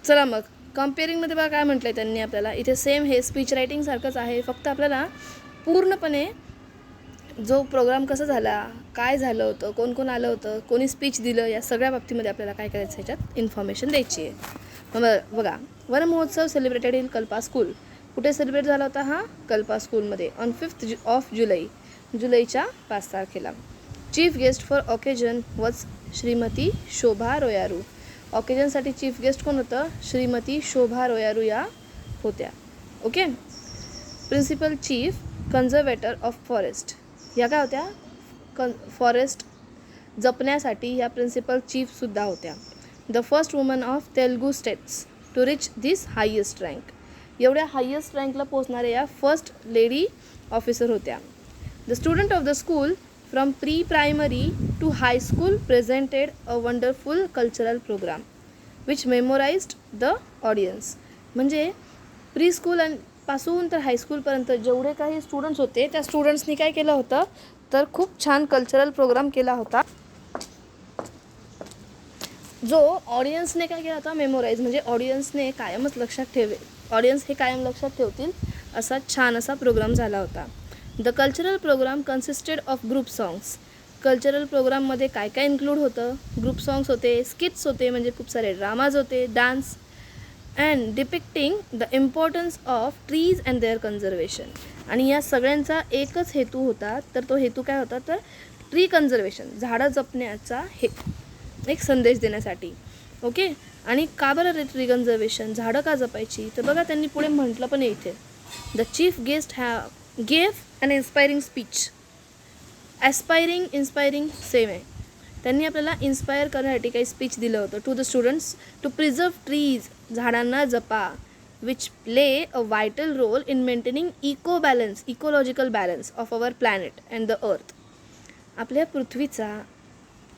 चला मग कम्पेअरिंगमध्ये बघा काय म्हटलं आहे त्यांनी आपल्याला. इथे सेम हे स्पीच रायटिंगसारखंच आहे, फक्त आपल्याला पूर्णपणे जो प्रोग्राम कसा झाला, काय झालं होतं, कोण कोण आलं होतं, कोणी स्पीच दिलं, या सगळ्या बाबतीमध्ये आपल्याला काय करायचं ह्याच्यात इन्फॉर्मेशन द्यायची आहे. मग बघा, वन महोत्सव सेलिब्रेटेड इन कल्पा स्कूल. कुठे सेलिब्रेट झाला होता हा? कल्पा स्कूलमध्ये ऑन 5th ऑफ जुलै, जुलैच्या 5 तारखेला. Chief guest for occasion was Shrimati Shobha Royaru. ऑकेजनसाठी चीफ गेस्ट कोण होतं? श्रीमती शोभा रोयारू या होत्या. Okay. Principal chief conservator of forest, या काय होत्या? फॉरेस्ट जपण्यासाठी ह्या प्रिन्सिपल चीफसुद्धा होत्या. The first woman of Telugu states to reach this highest rank. एवढ्या हायेस्ट रँकला पोचणाऱ्या या फर्स्ट लेडी ऑफिसर होत्या. The student of the school from pre primary to high school presented a wonderful cultural programme which memorised the audience. म्हणजे pre school पासून तर हायस्कूलपर्यंत जेवढे काही स्टुडंट्स होते त्या स्टुडंट्सनी काय केलं होतं, तर खूप छान कल्चरल प्रोग्राम केला होता, जो ऑडियन्सने काय केला होता? मेमोराईज, म्हणजे ऑडियन्सने कायमच लक्षात ऑडियन्स हे कायम लक्षात ठेवतील असा छान असा प्रोग्राम झाला होता. The cultural program consisted of group songs. Cultural प्रोग्राममध्ये काय काय इन्क्लूड होतं? ग्रुप सॉंग्स होते, स्किट्स होते, म्हणजे खूप सारे ड्रामाज होते, dance, and depicting the importance of trees and their conservation. आणि या सगळ्यांचा एकच हेतू होता, तर तो हेतू काय होता? तर ट्री कन्झर्वेशन, झाडं जपण्याचा एक संदेश देण्यासाठी. ओके. आणि का बरं ट्री कन्झर्वेशन, झाडं का जपायची? तर बघा त्यांनी पुढे म्हटलं पण आहे इथे, the chief guest gave an inspiring speech. Inspiring same आहे. त्यांनी आपल्याला इन्स्पायर करण्यासाठी काही स्पीच दिलं होतं. To the students to preserve trees, झाडांना जपा, which play a vital role in maintaining ecological balance of our planet and the earth. आपल्या पृथ्वीचा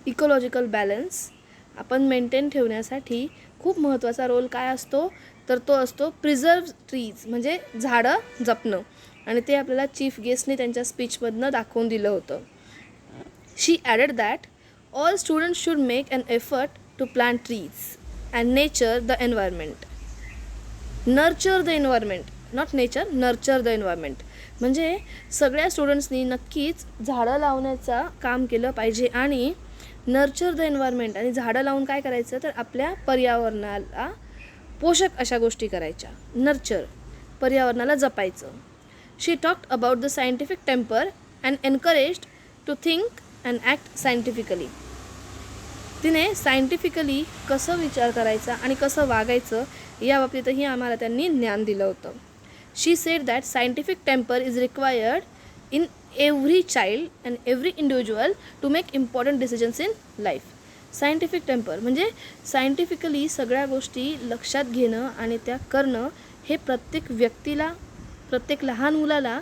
इकोलॉजिकल बॅलन्स आपण मेंटेन ठेवण्यासाठी खूप महत्त्वाचा रोल काय असतो? तर तो असतो प्रिझर्व ट्रीज, म्हणजे झाडं जपणं. आणि ते आपल्याला चीफ गेस्टने त्यांच्या स्पीचमधनं दाखवून दिलं होतं. She added that all students should make an effort to plant trees and nurture the environment. Not nature, nurture the environment. म्हणजे सगळ्या स्टुडंट्सनी नक्कीच झाडं लावण्याचा काम केलं पाहिजे आणि नर्चर द एन्व्हायरमेंट, आणि झाडं लावून काय करायचं? तर आपल्या पर्यावरणाला पोषक अशा गोष्टी करायच्या. नर्चर, पर्यावरणाला जपायचं. She talked about the scientific temper and encouraged to think and act scientifically. तिने सायंटिफिकली कसं विचार करायचा आणि कसं वागायचं या बाबतीतही आम्हाला त्यांनी ज्ञान दिलं होतं. She said that scientific temper is required in every child and every individual to make important decisions in life. Scientific temper म्हणजे सायंटिफिकली सगळ्या गोष्टी लक्षात घेणं आणि त्या करणं, हे प्रत्येक व्यक्तीला, प्रत्येक लहान मुलाला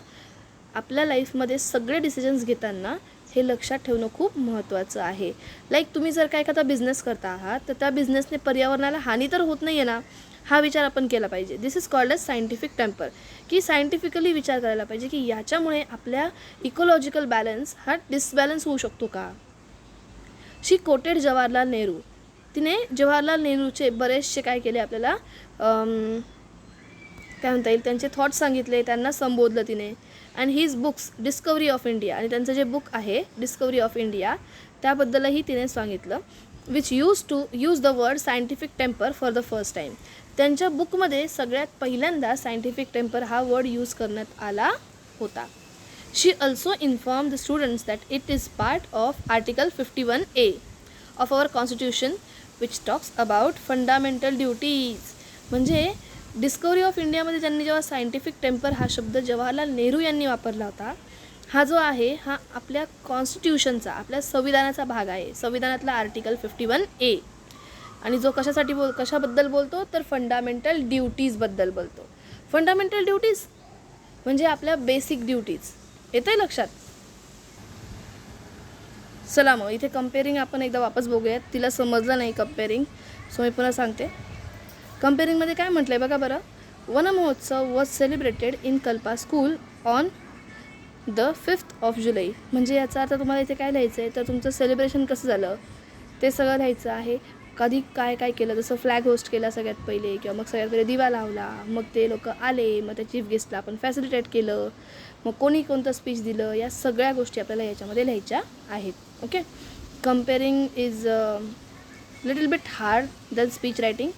आपल्या लाईफमध्ये सगळे डिसिजन्स घेताना हे लक्षात ठेवणं खूप महत्त्वाचं आहे. लाईक तुम्ही जर काय एखादा बिझनेस करता आहात, तर त्या बिझनेसने पर्यावरणाला हानी तर होत नाही आहे ना, हा विचार आपण केला पाहिजे. This is called as scientific temper, की सायंटिफिकली विचार करायला पाहिजे की याच्यामुळे आपल्या इकोलॉजिकल बॅलन्स हा डिसबॅलन्स होऊ शकतो का. शी कोटेड जवाहरलाल नेहरू. तिने जवाहरलाल नेहरूचे बरेचसे काय केले आपल्याला, काय म्हणता येईल, त्यांचे थॉट्स सांगितले, त्यांना संबोधलं तिने. And his books Discovery of India, आणि त्यांचं जे बुक आहे डिस्कवरी ऑफ इंडिया त्याबद्दलही तिने सांगितलं. Which use the word scientific temper for the first time. त्यांच्या बुकमध्ये सगळ्यात पहिल्यांदा सायंटिफिक टेम्पर हा वर्ड यूज करण्यात आला होता. She also inform the students that it is part of article 51A of our constitution which talks about fundamental duties. म्हणजे discovery of इंडियामध्ये त्यांनी जेव्हा सायंटिफिक टेम्पर हा शब्द जवाहरलाल नेहरू यांनी वापरला होता, हा जो आहे हा आपल्या कॉन्स्टिट्यूशनचा, आपल्या संविधानाचा भाग आहे. संविधानातला आर्टिकल 51A. आणि जो कशाबद्दल बोलतो, तर फंडामेंटल ड्युटीजबद्दल बोलतो. फंडामेंटल ड्युटीज म्हणजे आपल्या बेसिक ड्युटीज. येतं आहे लक्षात? चला मग इथे कम्पेअरिंग आपण एकदा वापस बघूयात. तिला समजलं नाही कम्पेअरिंग, सो मी पुन्हा सांगते. कम्पेअरिंगमध्ये काय म्हटलं आहे बघा बरं. Van Mahotsav was celebrated in Kalpa school on the 5th of July. म्हणजे याचा अर्थ तुम्हाला इथे काय लिहायचं आहे, तर तुमचं सेलिब्रेशन कसं झालं ते सगळं लिहायचं आहे. कधी काय काय केलं, जसं फ्लॅग होस्ट केला सगळ्यात पहिले, किंवा मग सगळ्यात पहिले दिवा लावला, मग ते लोक आले, मग त्या चीफ गेस्टला आपण फॅसिलिटेट केलं, मग कोणी कोणतं स्पीच दिलं, या सगळ्या गोष्टी आपल्याला याच्यामध्ये लिहायच्या आहेत. Okay, comparing is little bit hard than speech writing,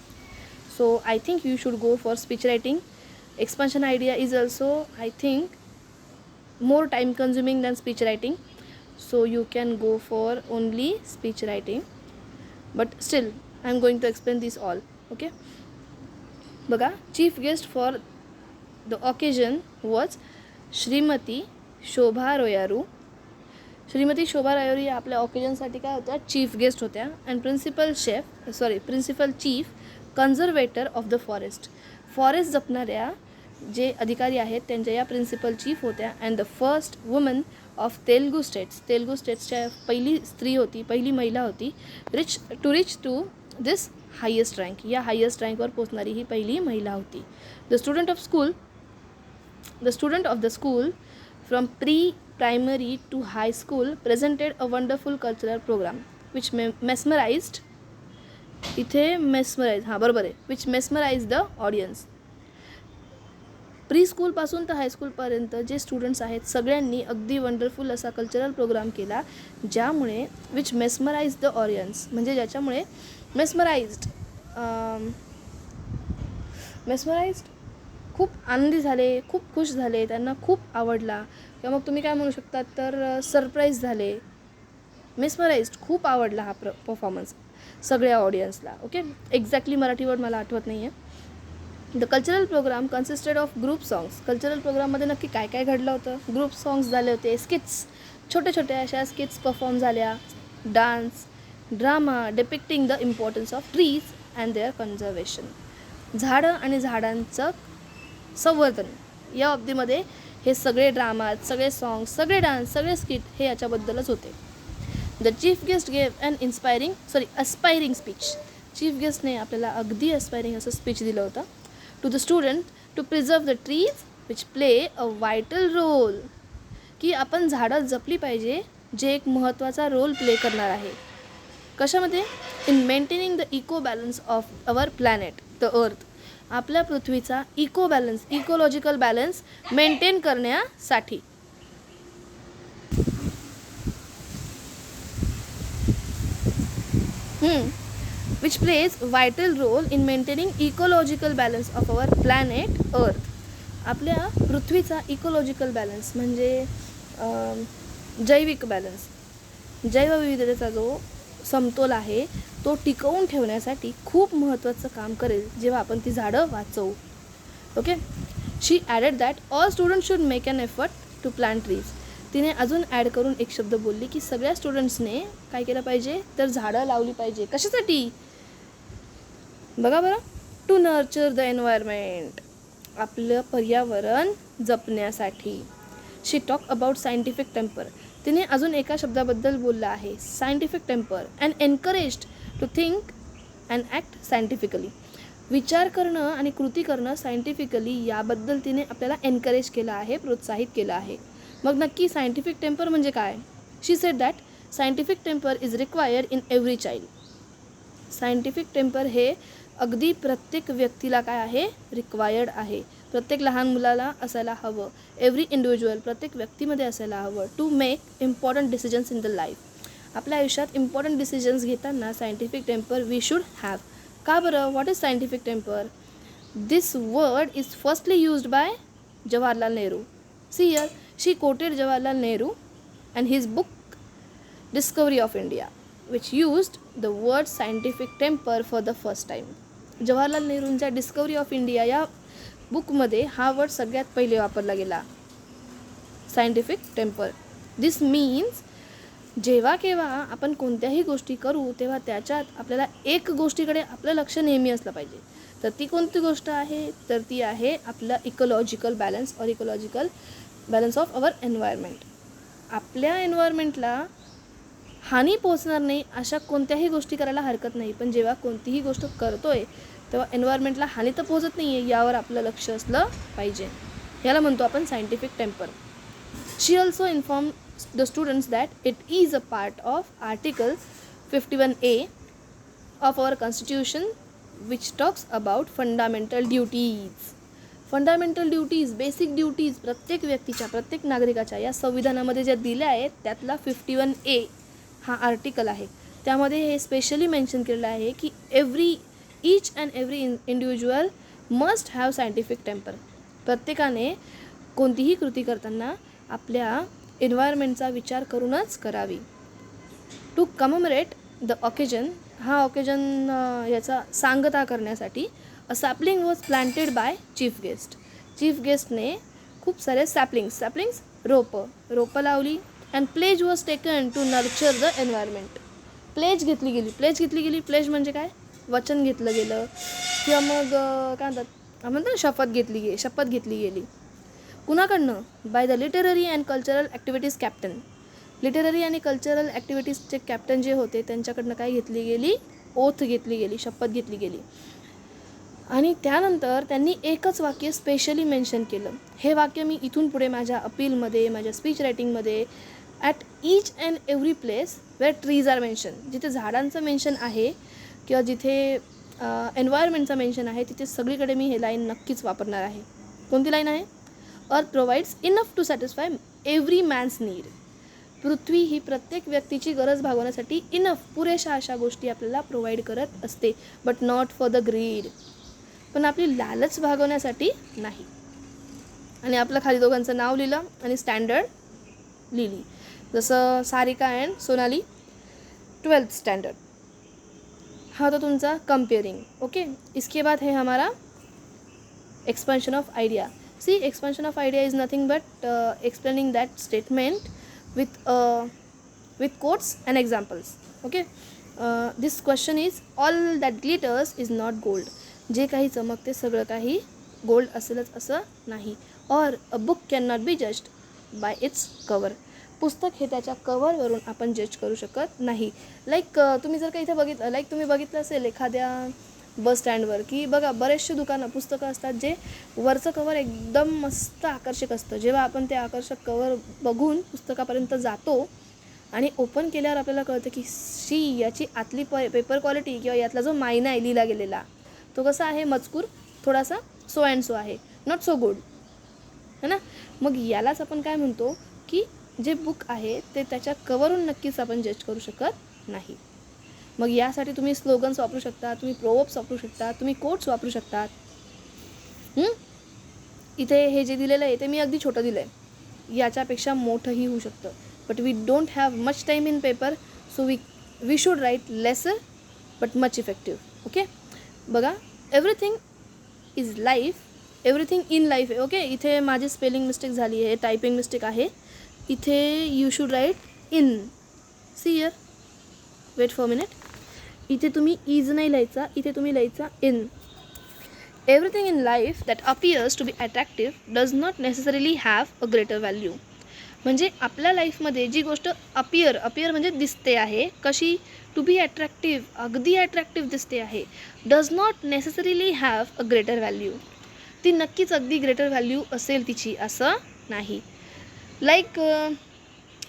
so I think you should go for speech writing. Expansion idea is also I think more time consuming than speech writing, so you can go for only speech writing, but still I am going to explain this all. Okay, बघा, chief guest for the occasion was Shrimati Shobha Royaru. Shrimati Shobha Royaru या आपल्या ऑकेजनसाठी काय होत्या, chief guest होत्या. And principal chief conservator of the forest जपणाऱ्या जे अधिकारी आहेत त्यांच्या या प्रिन्सिपल चीफ होत्या. And the first woman of Telugu स्टेट्सच्या पहिली स्त्री होती, पहिली महिला होती, reach to this highest rank, या हायेस्ट रँकवर पोचणारी ही पहिली महिला होती. The student of the school from pre primary to high school presented a wonderful cultural programme which mesmerized, इथे which mesmerize the audience. Pre स्कूलपासून तर हायस्कूलपर्यंत जे स्टुडंट्स आहेत सगळ्यांनी अगदी वंडरफुल असा कल्चरल प्रोग्राम केला, ज्यामुळे विच मेस्मराइज द ऑडियन्स, म्हणजे ज्याच्यामुळे मेस्मराइज्ड खूप आनंदी झाले, खूप खुश झाले, त्यांना खूप आवडला, किंवा मग तुम्ही काय म्हणू शकता तर सरप्राईज झाले. मेस्मराइज्ड खूप आवडला हा परफॉर्मन्स सगळ्या ऑडियन्सला. ओके, एक्झॅक्टली मराठी वर्ड मला आठवत नाही आहे. The cultural program consisted of group songs. Cultural प्रोग्राममध्ये नक्की काय काय घडलं होतं, ग्रुप सॉंग्स झाले होते, स्किट्स, छोट्या अशा स्किट्स परफॉर्म झाल्या, dance, drama depicting the importance of trees and their conservation. झाडं आणि झाडांचं संवर्धन या बाबतीमध्ये हे सगळे ड्रामाज, सगळे सॉंग्स, सगळे डान्स, सगळे स्किट हे याच्याबद्दलच होते. The chief guest gave an aspiring speech. Chief गेस्टने आपल्याला अगदी अस्पायरिंग असं स्पीच दिलं होतं. To the student to preserve the trees which play a vital role, की आपण झाडं जपली पाहिजे, जे एक महत्त्वाचा रोल प्ले करणार आहे. कशामध्ये, in maintaining the eco balance of our planet the earth. आपल्या पृथ्वीचा इकोलॉजिकल बॅलन्स मेंटेन करण्यासाठी. which plays vital role in maintaining ecological balance of our planet Earth. आपल्या पृथ्वीचा इकोलॉजिकल बॅलन्स म्हणजे जैविक बॅलन्स, जैवविविधतेचा जो समतोल आहे तो टिकवून ठेवण्यासाठी खूप महत्त्वाचं काम करेल जेव्हा आपण ती झाडं वाचवू. Okay, she added that all students should make an effort to plant trees. तिने अजून ॲड करून एक शब्द बोलली की सगळ्या स्टुडंट्सने काय केलं पाहिजे तर झाडं लावली पाहिजे. कशासाठी, बघा बरं, टू नर्चर द एन्व्हायरमेंट, आपलं पर्यावरण जपण्यासाठी. She talk about scientific temper. तिने अजून एका शब्दाबद्दल बोललं आहे, scientific temper, and encouraged to think and act scientifically. विचार करणं आणि कृती करणं सायंटिफिकली याबद्दल तिने आपल्याला एनकरेज केलं आहे, प्रोत्साहित केलं आहे. मग नक्की सायंटिफिक टेम्पर म्हणजे काय. She said that scientific temper is required in every child. Scientific temper हे अगदी प्रत्येक व्यक्तीला काय आहे, रिक्वायर्ड आहे. प्रत्येक लहान मुलाला असायला हवं, एव्हरी इंडिव्हिज्युअल, प्रत्येक व्यक्तीमध्ये असायला हवं. To make important decisions in the life. आपल्या आयुष्यात इम्पॉर्टंट डिसिजन्स घेताना scientific temper we should have. का बरं, what is scientific temper. This word is firstly used by Jawaharlal Nehru. See here, she quoted Jawaharlal Nehru and his book Discovery of India, which used the word scientific temper for the first time. Jawaharlal नेहरूंच्या discovery of India या बुकमध्ये हा word सगळ्यात पहिले वापरला गेला, scientific temper. दिस means जेव्हा केव्हा आपण कोणत्याही गोष्टी करू तेव्हा त्याच्यात आपल्याला एक गोष्टीकडे आपलं लक्ष नेहमी असलं पाहिजे. तर ती कोणती गोष्ट आहे तर ती आहे आपलं इकोलॉजिकल बॅलन्स और ecological balance of our environment. आपल्या एन्व्हायरमेंटला हानी पोचणार नाही अशा कोणत्याही गोष्टी करायला हरकत नाही, पण जेव्हा कोणतीही गोष्ट करतोय तेव्हा एन्व्हायरमेंटला हानी तर पोचत नाही आहे यावर आपलं लक्ष असलं पाहिजे. याला म्हणतो आपण scientific temper. She also inform the students that it is a part of article 51A of our constitution which talks about fundamental duties. Fundamental duties, basic duties प्रत्येक व्यक्तीच्या, प्रत्येक नागरिकाच्या या संविधानामध्ये ज्या दिल्या आहेत त्यातला 51A हा आर्टिकल आहे. त्यामध्ये हे स्पेशली मेन्शन केलेलं आहे की each and every individual must have scientific temper. प्रत्येकाने कोणतीही कृती करताना आपल्या एन्व्हायरमेंटचा विचार करूनच करावी. टू कमेमोरेट द ऑकेजन, हा ऑकेजन याचा सांगता करण्यासाठी a sapling was planted by chief guest. Chief गेस्टने खूप सारे सॅपलिंग्स रोपं लावली. And pledge was taken to nurture the environment. Pledge घेतली गेली. प्लेज म्हणजे काय? वचन घेतलं गेलं किंवा मग काय म्हणतात ना, शपथ घेतली गेली. कुणाकडनं? By the literary and cultural activities captain. Literary आणि कल्चरल ॲक्टिव्हिटीजचे कॅप्टन जे होते त्यांच्याकडनं काय घेतली गेली? ओथ घेतली गेली, शपथ घेतली गेली. आणि त्यानंतर त्यांनी एकच वाक्य स्पेशली मेन्शन केलं. हे वाक्य मी इथून पुढे माझ्या अपीलमध्ये, माझ्या स्पीच रायटिंगमध्ये, at each and every place where trees are mention, जिथे झाडांचं मेन्शन आहे किंवा जिथे एन्व्हायरमेंटचं मेन्शन आहे तिथे सगळीकडे मी हे लाईन नक्कीच वापरणार आहे. कोणती लाईन आहे? Earth provides enough to satisfy every man's need. पृथ्वी ही प्रत्येक व्यक्तीची गरज भागवण्यासाठी पुरेशा अशा गोष्टी आपल्याला प्रोव्हाइड करत असते. But not for the greed, पण आपली लालच भागवण्यासाठी नाही. आणि आपलं खाली दोघांचं नाव लिहिलं आणि स्टँडर्ड लिहिली. जसं Sarika and Sonali 12th standard. हा होता तुमचा कंपेयरिंग. ओके, इसके बाद है हमारा expansion of idea. See, expansion of idea is nothing but explaining that statement with quotes and examples. Okay, this question is all that glitters is not gold. जे काही चमकते सगळं काही गोल्ड असेलच असं नाही. और a book can not be judged bye its cover. पुस्तक हे त्याच्या कवरवरून आपण जज करू शकत नाही. लाईक तुम्ही जर का इथे तुम्ही बघितलं असेल एखाद्या बस स्टँडवर की बघा बरेचसे दुकानं पुस्तकं असतात जे वरचं कवर एकदम मस्त आकर्षक असतं. जेव्हा आपण ते आकर्षक कवर बघून पुस्तकापर्यंत जातो आणि ओपन केल्यावर आपल्याला कळतं की याची आतली पेपर क्वालिटी किंवा यातला जो मायना आहे लिहिला गेलेला तो कसा आहे, मजकूर थोडासा सो अँड सो आहे, नॉट सो गुड, है ना. मग यालाच आपण काय म्हणतो की जे बुक आहे ते त्याच्या कवरून नक्कीच आपण जज करू शकत नाही. मग यासाठी तुम्ही स्लोगन्स वापरू शकता, तुम्ही प्रोवर्ब्स वापरू शकता, तुम्ही कोट्स वापरू शकतात. इथे हे जे दिलेलं आहे ते मी अगदी छोटं दिलं आहे, याच्यापेक्षा मोठंही होऊ शकतं. But we don't have much time in paper, so we should write lesser but much effective. Okay, बघा, everything is life, everything in life आहे. ओके, इथे माझी स्पेलिंग मिस्टेक झाली आहे, टायपिंग मिस्टेक आहे. इथे you should write in. See here, wait for minute. इथे तुम्ही इज नाही लिहायचा, इथे तुम्ही लिहायचा in. Everything in life that appears to be attractive does not necessarily have a greater value. म्हणजे आपल्या लाईफमध्ये जी गोष्ट अपियर म्हणजे दिसते आहे, कशी? टू बी अट्रॅक्टिव्ह, अगदी अट्रॅक्टिव्ह दिसते आहे. Does not necessarily have a greater value, ती नक्कीच अगदी ग्रेटर व्हॅल्यू असेल तिची असं नाही. लाईक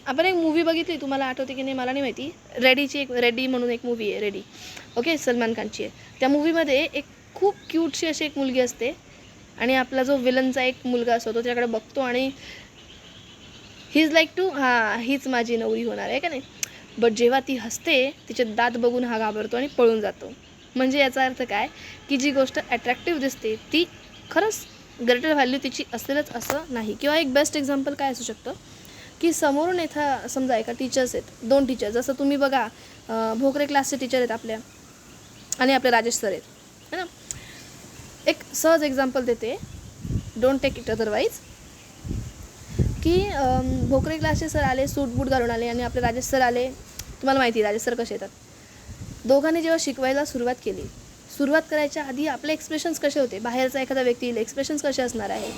आपण एक मूवी बघितली, तुम्हाला आठवते की नाही मला नाही माहिती, रेडी म्हणून एक मूवी आहे, रेडी. ओके, सलमान खानची आहे. त्या मूवीमध्ये एक खूप क्यूटशी अशी एक मुलगी असते आणि आपला जो विलनचा एक मुलगा असतो तो त्याच्याकडे बघतो आणि ही इज लाईक टू हीच माझी नवरी होणार आहे का नाही. बट जेव्हा ती हसते तिचे दात बघून हा घाबरतो आणि पळून जातो. म्हणजे याचा अर्थ काय की जी गोष्ट अट्रॅक्टिव्ह दिसते ती खरंच ग्रेटर व्हॅल्यू तिची असेलच असं नाही. किंवा एक बेस्ट एक्झाम्पल काय असू शकतं की समोरून इथं समजा एका टीचर्स आहेत, 2 टीचर, जसं तुम्ही बघा भोकरे क्लासचे टीचर आहेत आपल्या आणि आपले राजेश सर आहेत, है ना. एक सहज एक्झाम्पल देते, डोंट टेक इट अदरवाईज, की भोकरे क्लासचे सर आले, सूट बूट घालून आले आणि आपले राजेश सर आले. तुम्हाला माहिती आहे राजेश सर कसे येतात. दोघांनी जेव्हा शिकवायला सुरुवात करायच्या आधी आपले एक्सप्रेशन्स कसे होते, बाहेरचा एखादा व्यक्ती येईल एक्सप्रेशन्स कसे असणार आहे,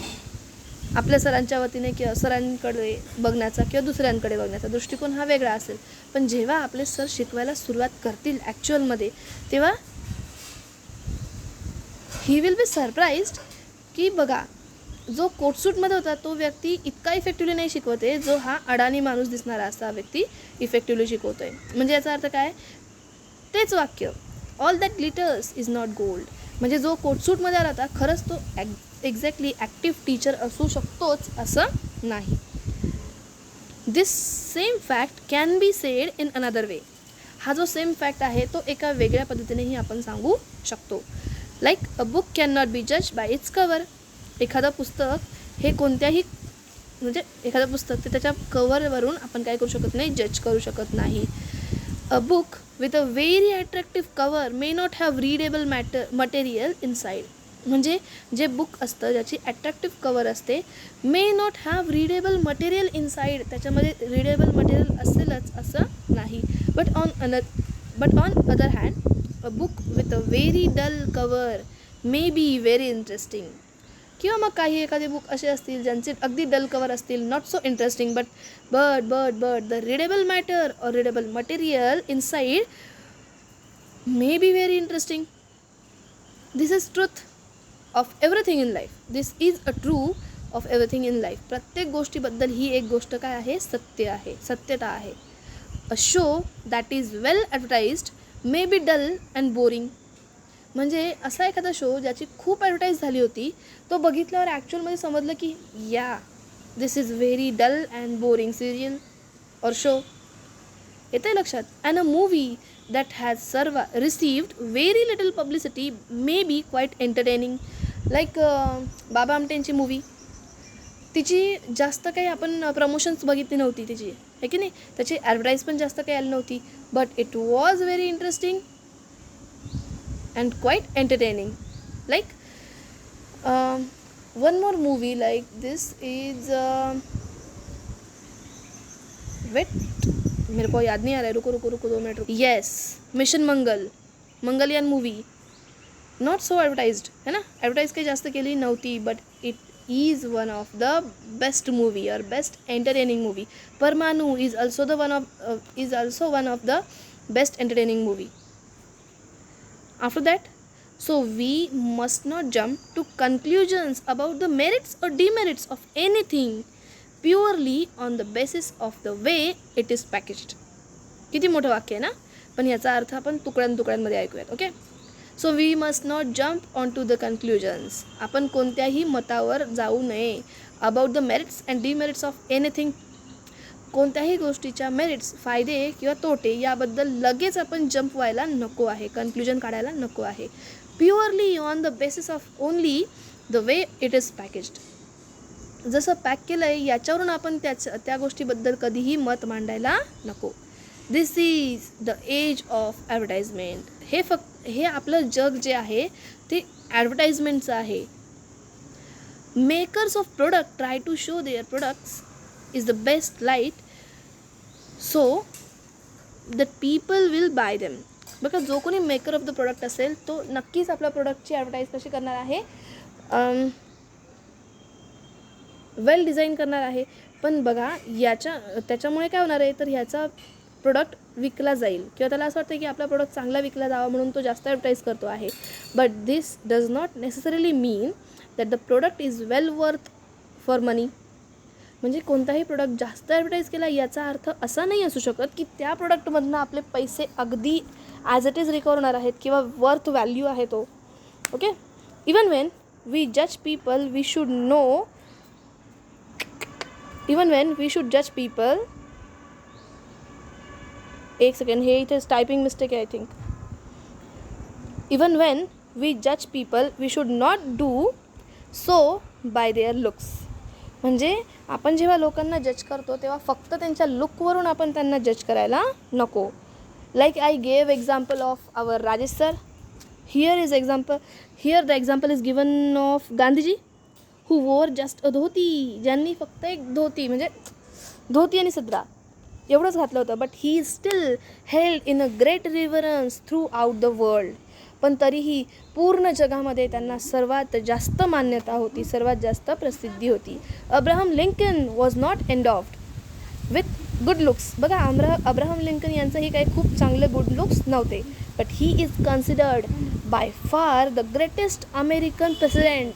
आपल्या सरांच्या वतीने किंवा सरांकडे बघण्याचा किंवा दुसऱ्यांकडे बघण्याचा दृष्टिकोन हा वेगळा असेल. पण जेव्हा आपले सर शिकवायला सुरुवात करतील ॲक्च्युअलमध्ये तेव्हा ही विल बी सरप्राईज्ड की बघा जो कोटसूटमध्ये होता तो व्यक्ती इतका इफेक्टिव्हली नाही शिकवते जो हा अडाणी माणूस दिसणारा असा व्यक्ती इफेक्टिव्हली शिकवतो आहे. म्हणजे याचा अर्थ काय, तेच वाक्य all that glitters is not gold. म्हणजे जो कोटसूटमध्ये आला होता खरंच तो एक्झॅक्टली ॲक्टिव्ह टीचर असू शकतोच असं नाही. This same fact can be said in another way. हा जो सेम फॅक्ट आहे तो एका वेगळ्या पद्धतीनेही आपण सांगू शकतो. Like a book can not be जज बाय इट्स कवर. एखादं पुस्तक हे कोणत्याही म्हणजे एखादं पुस्तक ते त्याच्या कवरवरून आपण काय करू शकत नाही, जज करू शकत नाही. A book with a very attractive cover may not have readable material inside. म्हणजे जे बुक असतं ज्याची अट्रॅक्टिव्ह कवर असते may not have readable material inside, त्याच्यामध्ये रीडेबल मटेरियल असेलच असं नाही. But on other hand a book with a very dull cover may be very interesting. किंवा मग काही एखादे बुक असे असतील ज्यांचे अगदी डल कवर असतील, not so interesting, but the readable matter और readable material inside may be very interesting. This is truth of everything in life. This is a true of everything in life. प्रत्येक गोष्टीबद्दल ही एक गोष्ट काय आहे, सत्य आहे, सत्यता आहे. A show that is well advertised may be dull and boring. म्हणजे असा एखादा शो ज्याची खूप ॲडव्हर्टाईज झाली होती तो बघितल्यावर ॲक्च्युअलमध्ये समजलं की या this is very dull and boring serial or show. येते लक्षात. And a movie that has received very little publicity may be quite entertaining. Like Baba आमटेंची मूवी, तिची जास्त काही आपण प्रमोशन्स बघितली नव्हती तिची, आहे की नाही, त्याची ॲडव्हर्टाईज पण जास्त काही आली नव्हती, but it was very interesting and quite entertaining. Like one more movie like this is wait, मेरे को याद नहीं आ रहा है, रुको 2 मिनट रुको. Yes, mission Mangalyaan movie, not so advertised है ना, ॲडव्हर्टाईज काही जास्त केली नव्हती, but it is one of the best movie or best entertaining movie. Parmanu is also one of the best entertaining movie. After that, so we must not jump to conclusions about the merits or demerits of anything purely on the basis of the way it is packaged. किती मोठं वाक्य आहे ना, पण याचा अर्थ आपण तुकड्यांमध्ये ऐकूयात. Okay. So we must not jump on to the conclusions. आपण कोणत्याही मतावर जाऊ नये. About the merits and demerits of anything. कोणत्याही गोष्टीच्या मेरिट्स, फायदे किंवा तोटे याबद्दल लगेच आपण जंप व्हायला नको आहे, कन्क्ल्युजन काढायला नको आहे. Purely on the basis of only the way it is packaged. जसं पॅक केलं आहे याच्यावरून आपण त्या गोष्टीबद्दल कधीही मत मांडायला नको. This is the age of advertisement. हे आपलं जग जे आहे ते ॲडव्हर्टाइजमेंटचं आहे. Makers of product try to show their products is the best light so that people will buy them. बघा, जो कोणी मेकर ऑफ द प्रोडक्ट असेल तो नक्कीच आपल्या प्रोडक्टची ॲडव्हर्टाईज कशी करणार आहे, वेल डिझाईन करणार आहे. पण बघा त्याच्यामुळे काय होणार आहे, तर ह्याचा प्रोडक्ट विकला जाईल किंवा त्याला असं वाटतं की आपला प्रोडक्ट चांगला विकला जावा म्हणून तो जास्त ॲडव्हर्टाईज करतो आहे. But this does not necessarily mean that the product is well worth for money. म्हणजे कोणताही प्रोडक्ट जास्त ॲडव्हर्टाईज केला याचा अर्थ असा नाही असू शकत की त्या प्रोडक्टमधनं आपले पैसे अगदी ॲज इट इज रिकवर होणार आहेत किंवा वर्थ व्हॅल्यू आहे तो. ओके. इवन वेन वी जज people we should know, even Wien we should जज पीपल, एक सेकंड, हे इथे टायपिंग मिस्टेक आहे I think. Even Wien we जज people we should not do so by their looks. म्हणजे आपण जेव्हा लोकांना जज करतो तेव्हा फक्त त्यांच्या लुकवरून आपण त्यांना जज करायला नको. Like I gave example of our Rajesh sir. Here the example is given of Gandhiji who wore just अ धोती. ज्यांनी फक्त एक धोती म्हणजे धोती आणि सदरा एवढंच घातलं होतं, but he still held in a great reverence throughout the world. पण तरीही पूर्ण जगामध्ये त्यांना सर्वात जास्त मान्यता होती, सर्वात जास्त प्रसिद्धी होती. Abraham Lincoln was not endowed with good looks. बघा, अब्राहम लिंकन यांचंही काही खूप चांगले गुड लुक्स नव्हते, but he is considered by far the greatest American president.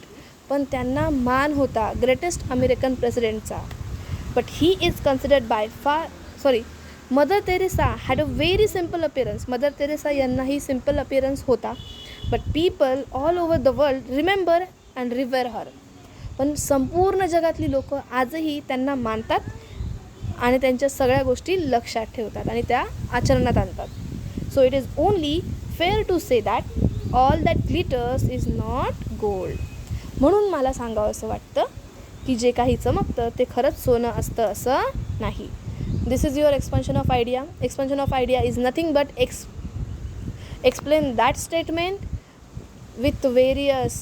पण त्यांना मान होता ग्रेटेस्ट अमेरिकन प्रेसिडेंटचा. But he is considered Mother Teresa had a very simple appearance. Mother Teresa यांनाही सिम्पल अपिअरन्स होता, but people all over the world remember and revere her. पण संपूर्ण जगातली लोक आजही त्यांना मानतात आणि त्यांच्या सगळ्या गोष्टी लक्षात ठेवतात आणि त्या आचरणात आणतात. So it is only fair to say that all that glitters is not gold. म्हणून मला सांगावं असं वाटतं की जे काही चमकतं ते खरंच सोनं असतं असं नाही. This is your expansion of idea. Expansion of idea is nothing but explain that statement with various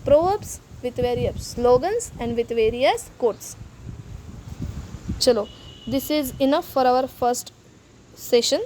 proverbs, with various slogans and with various quotes. Chalo, this is enough for our first session.